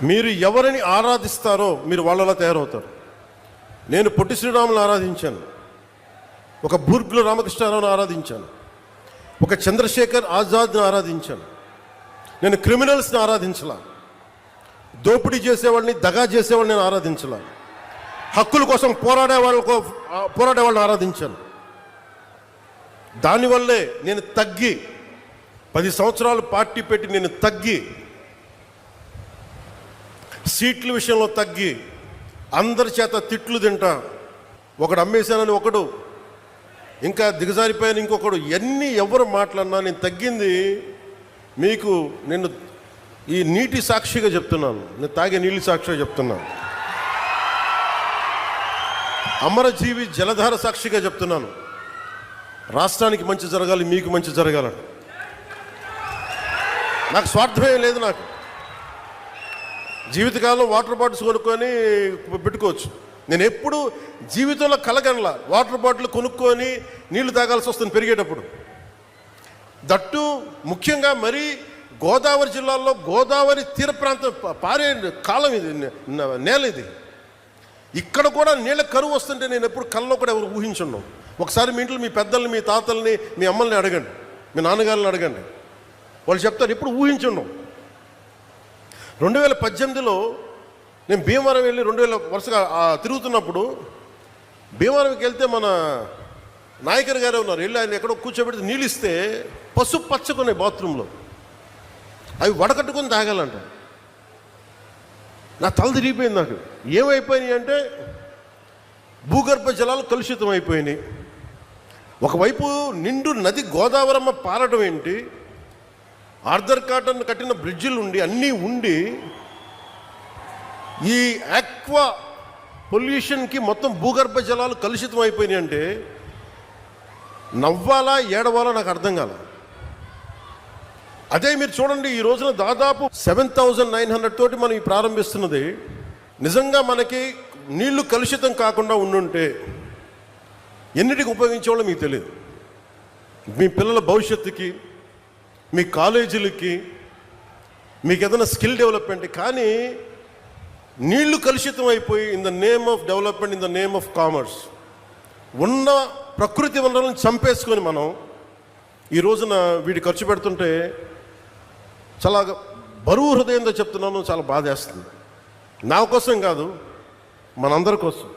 మీరు ఎవరిని ఆరాధిస్తారో మీరు వాళ్ళలా తయారవుతారు. నేను పొట్టి శ్రీరాములను ఆరాధించాను, ఒక బూర్గుల రామకృష్ణారావుని ఆరాధించాను, ఒక చంద్రశేఖర్ ఆజాద్ని ఆరాధించాను. నేను క్రిమినల్స్ని ఆరాధించలా, దోపిడీ చేసేవాళ్ళని, దగా చేసేవాళ్ళని నేను ఆరాధించలా, హక్కుల కోసం పోరాడేవాళ్ళని ఆరాధించాను. దానివల్లే నేను తగ్గి 10 సంవత్సరాలు పార్టీ పెట్టి నేను తగ్గి, సీట్ల విషయంలో తగ్గి, అందరి చేత తిట్లు తింటా, ఒకడు అమ్మేశానని ఒకడు, ఇంకా దిగజారిపోయాను ఇంకొకడు, ఎన్ని ఎవరు మాట్లాడినా నేను తగ్గింది. మీకు నేను ఈ నీటి సాక్షిగా చెప్తున్నాను, నేను తాగే నీళ్ళ సాక్షిగా చెప్తున్నాను, అమరజీవి జలధార సాక్షిగా చెప్తున్నాను. రాష్ట్రానికి మంచి జరగాలి, మీకు మంచి జరగాలని నాకు స్వార్థమే లేదు. నాకు జీవితకాలం వాటర్ బాటిల్స్ కొనుక్కొని పెట్టుకోవచ్చు. నేను ఎప్పుడు జీవితంలో కలగనలా వాటర్ బాటిల్ కొనుక్కొని నీళ్లు తాగాల్సి వస్తుంది పెరిగేటప్పుడు. దట్టు ముఖ్యంగా మరి గోదావరి జిల్లాలో గోదావరి తీర ప్రాంతం పారే కాలం ఇది, నేల ఇది. ఇక్కడ కూడా నీళ్ళ కరువు వస్తుంటే నేను ఎప్పుడు కల్లో కూడా ఎవరు ఊహించున్నాం. ఒకసారి మీ ఇంట్లో మీ పెద్దల్ని, మీ తాతల్ని, మీ అమ్మల్ని అడగండి, మీ నాన్నగారిని అడగండి, వాళ్ళు చెప్తారు ఎప్పుడు ఊహించున్నాం. 2018లో నేను భీమవరం వెళ్ళి 2000 వరుసగా తిరుగుతున్నప్పుడు, భీమవరంకి వెళ్తే మన నాయకర్ గారే ఉన్నారు, వెళ్ళి ఆయన ఎక్కడో కూర్చోబెడితే నీళ్ళు ఇస్తే పసుపు పచ్చకున్నాయి బాత్రూంలో, అవి వడకట్టుకొని తాగాలంట. నా తల తిరిగిపోయింది. నాకు ఏమైపోయినాయి అంటే భూగర్భ జలాలు కలుషితం అయిపోయినాయి. ఒకవైపు నిండు నది గోదావరమ్మ పారడం ఏంటి, ఆర్థర్ కాటన్ కట్టిన బ్రిడ్జిలు ఉండి అన్నీ ఉండి ఈ ఆక్వా పొల్యూషన్కి మొత్తం భూగర్భ జలాలు కలుషితం అయిపోయినాయి అంటే నవ్వాలా ఏడవాలా నాకు అర్థం కాల. అదే మీరు చూడండి, ఈ రోజున దాదాపు 7,900 తోటి మనం ప్రారంభిస్తున్నది. నిజంగా మనకి నీళ్లు కలుషితం కాకుండా ఉండుంటే ఎన్నిటికి ఉపయోగించేవాళ్ళో మీకు తెలియదు. మీ పిల్లల భవిష్యత్తుకి, మీ కాలేజీలకి, మీకు ఏదైనా స్కిల్ డెవలప్మెంట్. కానీ నీళ్లు కలుషితం అయిపోయి in the name of development, in the name of commerce ఉన్న ప్రకృతి వనరులను చంపేసుకొని మనం ఈ రోజున వీటి ఖర్చు పెడుతుంటే చాలా బరువు హృదయంతో చెప్తున్నాను, చాలా బాధేస్తుంది. నా కోసం కాదు, మనందరి కోసం.